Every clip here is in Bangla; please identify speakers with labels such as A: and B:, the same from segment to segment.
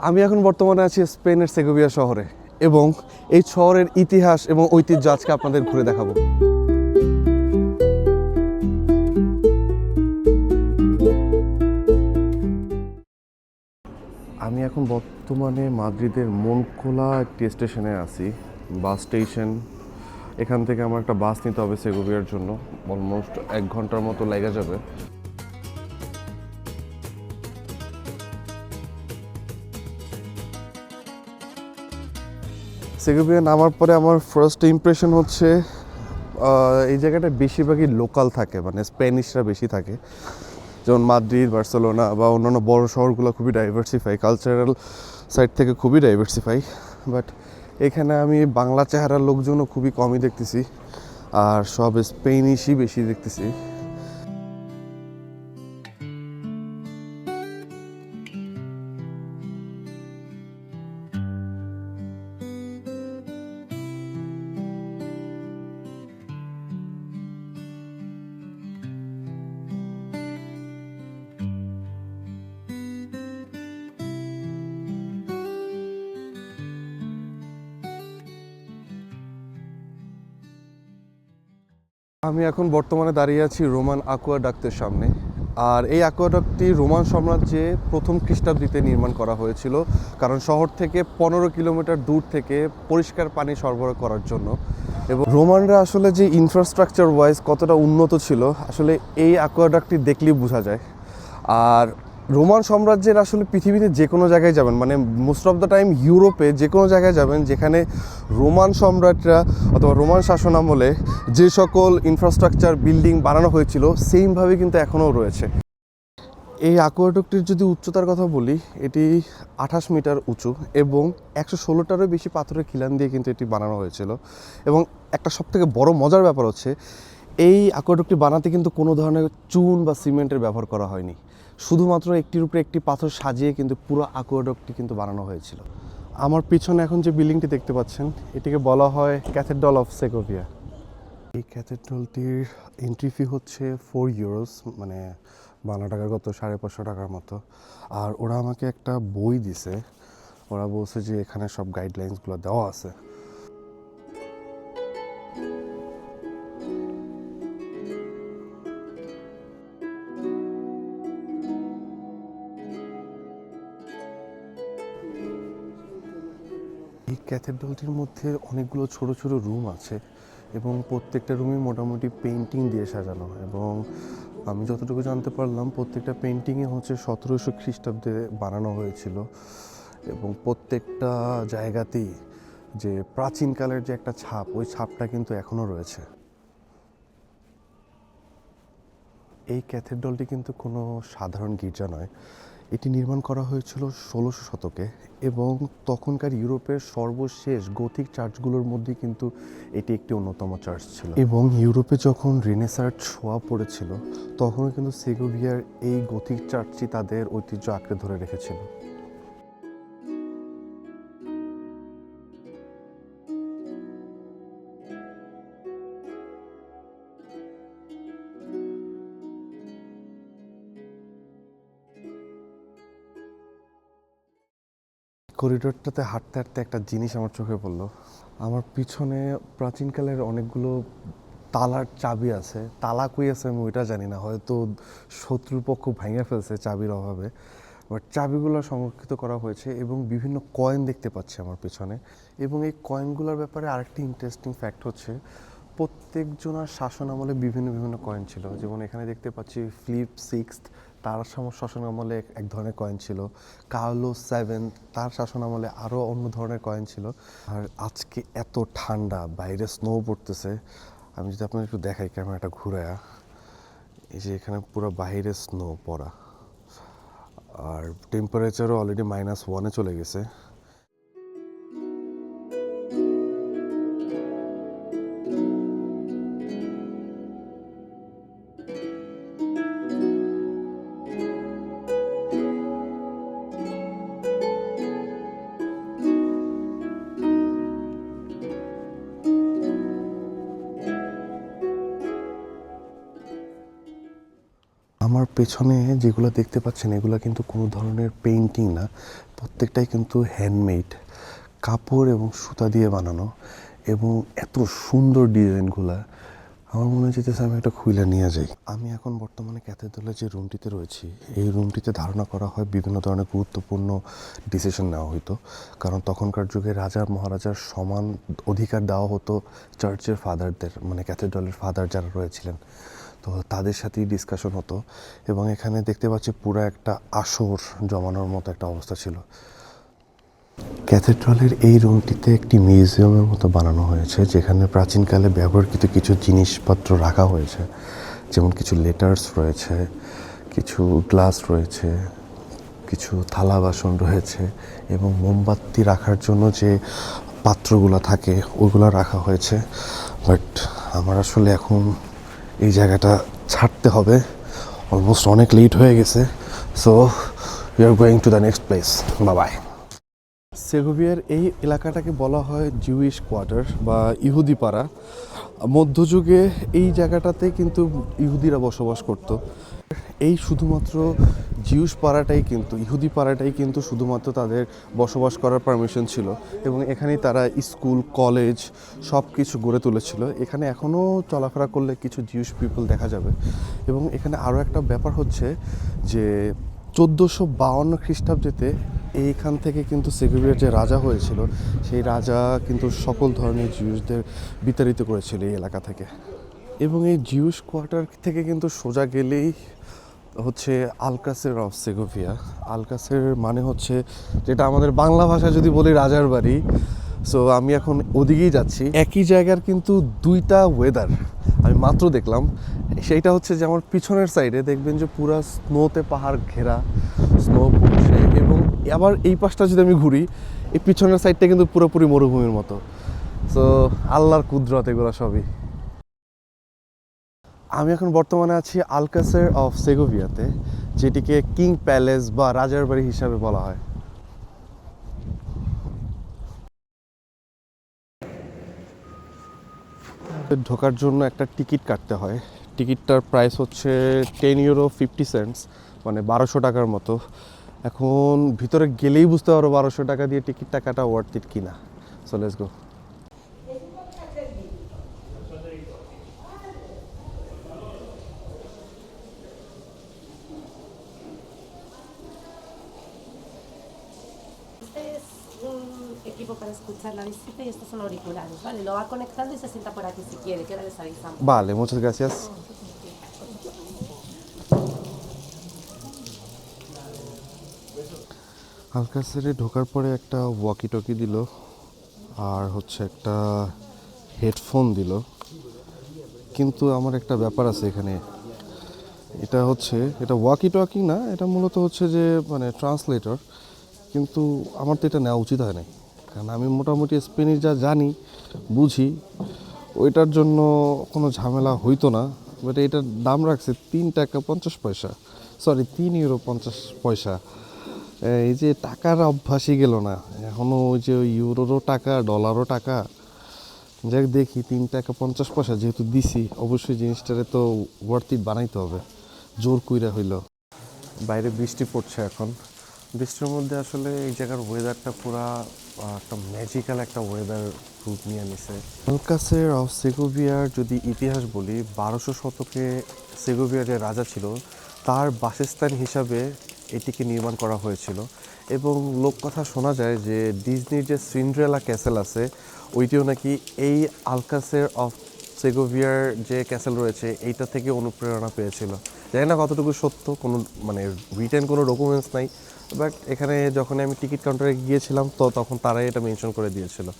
A: আমি এখন বর্তমানে আছি স্পেনের সেগোভিয়া শহরে এবং এই শহরের ইতিহাস এবং ঐতিহ্য আজকে আপনাদের ঘুরে দেখাবো। আমি এখন বর্তমানে মাদ্রিদের মনকোলা একটি স্টেশনে আছি, বাস স্টেশন। এখান থেকে আমার একটা বাস নিতে হবে সেগোভিয়ার জন্য, অলমোস্ট 1 ঘন্টার মতো লেগে যাবে। সেগোভিয়া নামার পরে আমার ফার্স্ট ইমপ্রেশন হচ্ছে এই জায়গাটা বেশিরভাগই লোকাল থাকে, মানে স্প্যানিশরা বেশি থাকে। যেমন মাদ্রিদ, বার্সেলোনা বা অন্যান্য বড় শহরগুলো খুবই ডাইভার্সিফাই, কালচারাল সাইড থেকে খুবই ডাইভার্সিফাই। বাট এখানে আমি বাংলা চেহারার লোকজনও খুবই কমই দেখতেছি, আর সব স্পেনিশই বেশি দেখতেছি। আমি এখন বর্তমানে দাঁড়িয়ে আছি রোমান অ্যাকুয়াডাক্টের সামনে। আর এই অ্যাকুয়াডাক্টটি রোমান সাম্রাজ্যে প্রথম খ্রিস্টাব্দীতে নির্মাণ করা হয়েছিল, কারণ শহর থেকে 15 কিলোমিটার দূর থেকে পরিষ্কার পানি সরবরাহ করার জন্য। এবং রোমানরা আসলে যে ইনফ্রাস্ট্রাকচার ওয়াইজ কতটা উন্নত ছিল আসলে এই অ্যাকুয়াডাক্টটি দেখলেই বোঝা যায়। আর রোমান সাম্রাজ্যের আসলে পৃথিবীতে যে কোনো জায়গায় যাবেন, মানে মোস্ট অফ দ্য টাইম ইউরোপে যে কোনো জায়গায় যাবেন যেখানে রোমান সম্রাটরা অথবা রোমান শাসন আমলে যে সকল ইনফ্রাস্ট্রাকচার বিল্ডিং বানানো হয়েছিল সেমভাবে কিন্তু এখনও রয়েছে। এই অ্যাকুয়াডাক্টটির যদি উচ্চতার কথা বলি, এটি 28 মিটার উঁচু এবং 116টারও বেশি পাথরের খিলান দিয়ে কিন্তু এটি বানানো হয়েছিল। এবং একটা সবথেকে বড় মজার ব্যাপার হচ্ছে এই অ্যাকুয়াডাক্টটি বানাতে কিন্তু কোনো ধরনের চুন বা সিমেন্টের ব্যবহার করা হয়নি, শুধুমাত্র একটির উপরে একটি পাথর সাজিয়ে কিন্তু পুরো অ্যাকুয়াডাক্টটি কিন্তু বানানো হয়েছিল। আমার পিছনে এখন যে বিল্ডিংটি দেখতে পাচ্ছেন এটিকে বলা হয় ক্যাথেড্রাল অফ সেগোভিয়া। এই ক্যাথেড্রালটির এন্ট্রি ফি হচ্ছে 4 ইউরোস, মানে বাংলা টাকার কত 550 টাকার মতো। আর ওরা আমাকে একটা বই দিছে, ওরা বলছে যে এখানে সব গাইডলাইন্সগুলো দেওয়া আছে। এই ক্যাথেড্রালটির মধ্যে অনেকগুলো ছোট ছোট রুম আছে এবং প্রত্যেকটা রুমই মোটামুটি পেন্টিং দিয়ে সাজানো। এবং আমি যতটুকু জানতে পারলাম প্রত্যেকটা পেন্টিংয়ে হচ্ছে 1700 খ্রিস্টাব্দে বানানো হয়েছিল। এবং প্রত্যেকটা জায়গাতেই যে প্রাচীনকালের যে একটা ছাপ, ওই ছাপটা কিন্তু এখনও রয়েছে। এই ক্যাথেড্রালটি কিন্তু কোনো সাধারণ গির্জা নয়, এটি নির্মাণ করা হয়েছিল 1600 শতকে এবং তখনকার ইউরোপের সর্বশেষ গথিক চার্চগুলোর মধ্যে কিন্তু এটি একটি অন্যতম চার্চ ছিল। এবং ইউরোপে যখন রেনেসাঁর ছোঁয়া পড়েছিল তখনও কিন্তু সেগোভিয়ার এই গথিক চার্চটি তাদের ঐতিহ্য আঁকড়ে ধরে রেখেছিল। করিডোরটাতে হাঁটতে হাঁটতে একটা জিনিস আমার চোখে পড়লো। আমার পিছনে প্রাচীনকালের অনেকগুলো তালার চাবি আছে, তালা কই আছে আমি ওইটা জানি না, হয়তো শত্রুপক্ষ ভেঙে ফেলছে চাবির অভাবে। বাট চাবিগুলো সংরক্ষিত করা হয়েছে এবং বিভিন্ন কয়েন দেখতে পাচ্ছি আমার পিছনে। এবং এই কয়েনগুলোর ব্যাপারে আরেকটি ইন্টারেস্টিং ফ্যাক্ট হচ্ছে প্রত্যেকজনের শাসন আমলে বিভিন্ন বিভিন্ন কয়েন ছিল। যেমন এখানে দেখতে পাচ্ছি ফিলিপ সিক্সথ, তার শাসন আমলে এক ধরনের কয়েন ছিল। কার্লোস সেভেন্থ, তার শাসন আমলে আরও অন্য ধরনের কয়েন ছিল। আর আজকে এত ঠান্ডা, বাইরে স্নো পড়তেছে। আমি যদি আপনার একটু দেখাই ক্যামেরাটা ঘুরায়া, এই যে এখানে পুরো বাইরে স্নো পড়া, আর টেম্পারেচারও অলরেডি -1-এ চলে গেছে। আমার আমার পেছনে যেগুলো দেখতে পাচ্ছেন এগুলো কিন্তু কোনো ধরনের পেইন্টিং না, প্রত্যেকটাই কিন্তু হ্যান্ডমেড, কাপড় এবং সুতা দিয়ে বানানো, এবং এত সুন্দর ডিজাইনগুলা। আমার মনে হচ্ছে আমি একটা খুইলা নিয়ে যাই। আমি এখন বর্তমানে ক্যাথেড্রালের যে রুমটিতে রয়েছি, এই রুমটিতে ধারণা করা হয় বিভিন্ন ধরনের গুরুত্বপূর্ণ ডিসিশন নেওয়া হতো, কারণ তখনকার যুগে রাজা মহারাজার সমান অধিকার দেওয়া হতো চার্চের ফাদারদের, মানে ক্যাথেড্রালের ফাদার যারা রয়েছিলেন, তো তাদের সাথেই ডিসকাশন হতো। এবং এখানে দেখতে পাচ্ছি পুরো একটা আসর জমানোর মতো একটা অবস্থা ছিল। ক্যাথেড্রালের এই রুমটিতে একটি মিউজিয়ামের মতো বানানো হয়েছে, যেখানে প্রাচীনকালে ব্যবহৃত কিছু জিনিসপত্র রাখা হয়েছে, যেমন কিছু লেটার্স রয়েছে, কিছু গ্লাস রয়েছে, কিছু থালা বাসন রয়েছে, এবং মোমবাতি রাখার জন্য যে পাত্রগুলো থাকে ওইগুলো রাখা হয়েছে। বাট আমার আসলে এখন এই জায়গাটা ছাড়তে হবে, অলমোস্ট অনেক লেট হয়ে গেছে। So we are going to the next place. Bye bye. সেগোভিয়ার এই এলাকাটাকে বলা হয় জিউইশ কোয়ার্টার বা ইহুদি পাড়া। মধ্যযুগে এই জায়গাটাতে কিন্তু ইহুদিরা বসবাস করত। এই শুধুমাত্র জিউস পাড়াটাই কিন্তু, ইহুদি পাড়াটাই কিন্তু শুধুমাত্র তাদের বসবাস করার পারমিশন ছিল, এবং এখানেই তারা স্কুল, কলেজ সব কিছু গড়ে তুলেছিল। এখানে এখনও চলাফেরা করলে কিছু জিউস পিপল দেখা যাবে। এবং এখানে আরও একটা ব্যাপার হচ্ছে যে 1452 খ্রিস্টাব্দেতে এইখান থেকে কিন্তু সেগোভিয়ার যে রাজা হয়েছিল, সেই রাজা কিন্তু সকল ধরনের জিউসদের বিতাড়িত করেছিল এই এলাকা থেকে। এবং এই জিউস কোয়ার্টার থেকে কিন্তু সোজা গেলেই হচ্ছে আলকাসের অফ সেগোভিয়া। আলকাসের মানে হচ্ছে, যেটা আমাদের বাংলা ভাষায় যদি বলি, রাজার বাড়ি। সো আমি এখন ওদিকেই যাচ্ছি। একই জায়গার কিন্তু দুইটা ওয়েদার আমি মাত্র দেখলাম। সেইটা হচ্ছে যে আমার পিছনের সাইডে দেখবেন যে পুরা স্নোতে পাহাড় ঘেরা, স্নো পড়ছে, এবং আবার এই পাশটা যদি আমি ঘুরি, এই পিছনের সাইডটা কিন্তু পুরোপুরি মরুভূমির মতো। সো আল্লাহর কুদরত এগুলো সবই। আমি এখন বর্তমানে আছি আলকাসের অফ সেগোভিয়াতে, যেটিকে কিং প্যালেস বা রাজার বাড়ি হিসাবে বলা হয়। ঢোকার জন্য একটা টিকিট কাটতে হয়। টিকিটটার প্রাইস হচ্ছে 10 ইউরো 50 সেন্টস, মানে 1200 টাকার মতো। এখন ভিতরে গেলেই বুঝতে পারো 1200 টাকা দিয়ে টিকিটটা কাটা ওয়ার্থ ইট কিনা। So let's go.
B: Equipo para escuchar la visita y estos son auriculares, ¿vale? Lo va conectando y se sienta por aquí si quiere, que ahora les avisamos.
A: Vale, muchas gracias. আলকাসেরে ঢোকার পরে একটা ওয়াকি টকি দিল, আর হচ্ছে একটা হেডফোন দিল। কিন্তু আমার একটা ব্যাপার আছে এখানে, এটা ওয়াকি টকি না, এটা মূলত হচ্ছে যে মানে ট্রান্সলেটর। কিন্তু আমার তো এটা নেওয়া উচিত হয় নাই, কারণ আমি মোটামুটি স্পেনিশ যা জানি, বুঝি, ওইটার জন্য কোনো ঝামেলা হইতো না। বাট এটার দাম রাখছে 3 টাকা 50 পয়সা, সরি 3 ইউরো 50 পয়সা। এই যে টাকার অভ্যাসই গেল না এখনও, ওই যে ইউরোরও টাকা, ডলারও টাকা। যাক দেখি, 3 টাকা 50 পয়সা যেহেতু দিছি, অবশ্যই জিনিসটারে তো ওয়ার্থ ইট বানাইতে হবে, জোর কইরা হইল। বাইরে বৃষ্টি পড়ছে এখন। বৃষ্টির মধ্যে আসলে এই জায়গার ওয়েদারটা পুরা একটা ম্যাজিক্যাল একটা ওয়েদার রূপ নিয়ে নিছে। আলকাসের অফ সেগোভিয়ার যদি ইতিহাস বলি, 1200 শতকে সেগোভিয়ার যে রাজা ছিল, তার বাসস্থান হিসাবে এটিকে নির্মাণ করা হয়েছিল। এবং লোককথা শোনা যায় যে ডিজনির যে সিন্ড্রেলা ক্যাসেল আছে, ওইটিও নাকি এই আলকাসের অফ সেগোভিয়ার যে ক্যাসেল রয়েছে এইটা থেকে অনুপ্রেরণা পেয়েছিল। জানি না কতটুকু সত্য, কোনো মানে রিটেন কোনো ডকুমেন্টস নাই, বাট এখানে যখন আমি টিকিট কাউন্টারে গিয়েছিলাম তো তখন তারাই এটা মেনশন করে দিয়েছিল।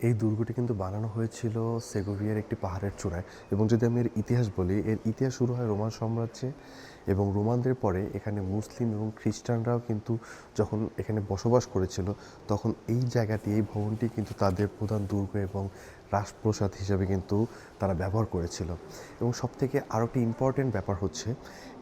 A: এই দুর্গটি কিন্তু বানানো হয়েছিল সেগোভিয়ার একটি পাহাড়ের চূড়ায়, এবং যদি আমি এর ইতিহাস বলি, এর ইতিহাস শুরু হয় রোমান সাম্রাজ্যে, এবং রোমানদের পরে এখানে মুসলিম এবং খ্রিস্টানরাও কিন্তু যখন এখানে বসবাস করেছিল, তখন এই জায়গাটি, এই ভবনটি কিন্তু তাদের প্রধান দুর্গ এবং রাজপ্রাসাদ হিসেবে কিন্তু তারা ব্যবহার করেছিল। এবং সবথেকে আরও একটি ইম্পর্টেন্ট ব্যাপার হচ্ছে,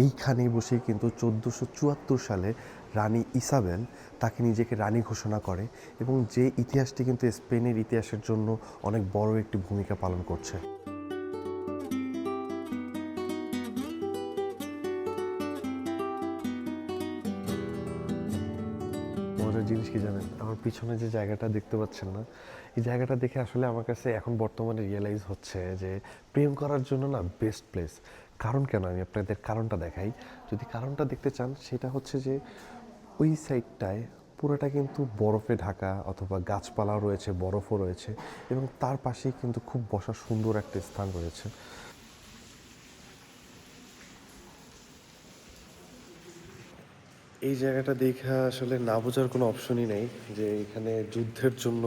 A: এইখানেই বসেই কিন্তু 1474 সালে রানী ইসাবেল তাকে নিজেকে রানী ঘোষণা করে, এবং যে ইতিহাসটি কিন্তু স্পেনের ইতিহাসের জন্য অনেক বড় একটি ভূমিকা পালন করছে। মজার জিনিস কি জানেন, আমার পিছনে যে জায়গাটা দেখতে পাচ্ছেন না, এই জায়গাটা দেখে আসলে আমার কাছে এখন বর্তমানে রিয়েলাইজ হচ্ছে যে প্রেম করার জন্য না বেস্ট প্লেস। কারণ কেন, আমি আপনাদের কারণটা দেখাই। যদি কারণটা দেখতে চান, সেটা হচ্ছে যে ওই সাইডটায় পুরোটা কিন্তু বরফে ঢাকা, অথবা গাছপালাও রয়েছে, বরফও রয়েছে, এবং তার পাশেই কিন্তু খুব বসার সুন্দর একটা স্থান রয়েছে। এই জায়গাটা দেখা আসলে না বোঝার কোনো অপশনই নেই যে এখানে যুদ্ধের জন্য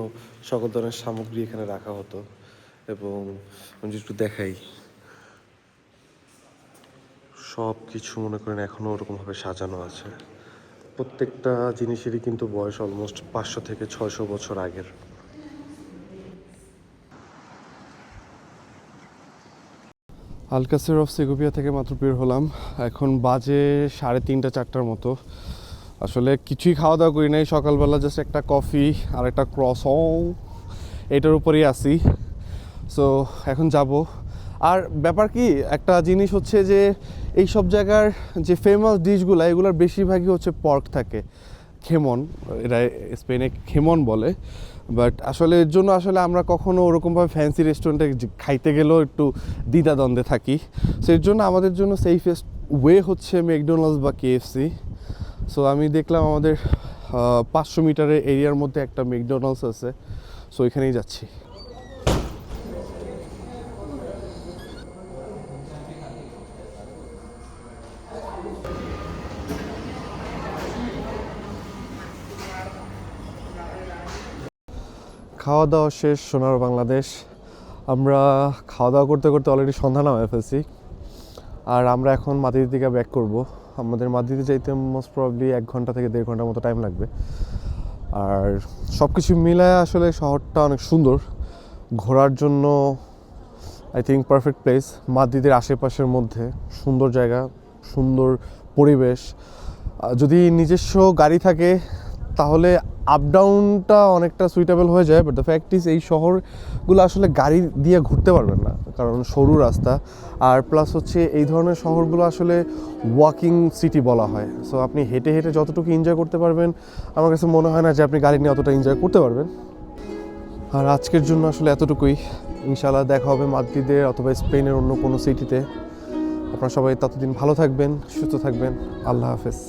A: সকল ধরনের সামগ্রী এখানে রাখা হতো। এবং আমি যদি একটু দেখাই, সব কিছু মনে করেন এখনও ওরকমভাবে সাজানো আছে। প্রত্যেকটা জিনিসেরই কিন্তু বয়স অলমোস্ট 500 থেকে 600 বছর আগের। আলকাসের অফ সেগোভিয়া থেকে মাত্র বের হলাম, এখন বাজে 3:30 4টার মতো। আসলে কিছুই খাওয়া দাওয়া করি নাই, সকালবেলা জাস্ট একটা কফি আর একটা ক্রসং, এটার উপরেই আসি। সো এখন যাব। আর ব্যাপার কি, একটা জিনিস হচ্ছে যে এই সব জায়গার যে ফেমাস ডিশগুলো, এগুলোর বেশিরভাগই হচ্ছে পর্ক থাকে, খেমন, এরা স্পেনে খেমন বলে। বাট আসলে এর জন্য আসলে আমরা কখনো ওরকমভাবে ফ্যান্সি রেস্টুরেন্টে খাইতে গেলেও একটু দ্বিধাদ্বন্দ্বে থাকি। সো এর জন্য আমাদের জন্য সেফেস্ট ওয়ে হচ্ছে ম্যাকডোনাল্ডস বা কেএফসি। সো আমি দেখলাম আমাদের 500 মিটারের এরিয়ার মধ্যে একটা ম্যাকডোনাল্ডস আছে, সো এখানেই যাচ্ছি। খাওয়া দাওয়া শেষ, সোনার বাংলাদেশ। আমরা খাওয়া দাওয়া করতে করতে অলরেডি সন্ধ্যা নামায় ফেলছি, আর আমরা এখন মাদ্রিদের দিকে ব্যাক করব। আমাদের মাদ্রিদে যাইতে মোস্ট প্রবাবলি 1 ঘন্টা থেকে 1.5 ঘন্টার মতো টাইম লাগবে। আর সব কিছু মিলায় আসলে শহরটা অনেক সুন্দর, ঘোরার জন্য আই থিঙ্ক পারফেক্ট প্লেস। মাদ্রিদের আশেপাশের মধ্যে সুন্দর জায়গা, সুন্দর পরিবেশ। যদি নিজস্ব গাড়ি থাকে তাহলে আপ ডাউনটা অনেকটা সুইটেবল হয়ে যায়, বাট দ্য ফ্যাক্ট ইজ এই শহরগুলো আসলে গাড়ি দিয়ে ঘুরতে পারবেন না, কারণ সরু রাস্তা। আর প্লাস হচ্ছে এই ধরনের শহরগুলো আসলে ওয়াকিং সিটি বলা হয়। সো আপনি হেঁটে হেঁটে যতটুকু এনজয় করতে পারবেন, আমার কাছে মনে হয় না যে আপনি গাড়ি নিয়ে অতটা এনজয় করতে পারবেন। আর আজকের জন্য আসলে এতটুকুই। ইনশাআল্লাহ দেখা হবে মাদ্রিদের অথবা স্পেনের অন্য কোনো সিটিতে। আপনারা সবাই ততদিন ভালো থাকবেন, সুস্থ থাকবেন। আল্লাহ হাফেজ।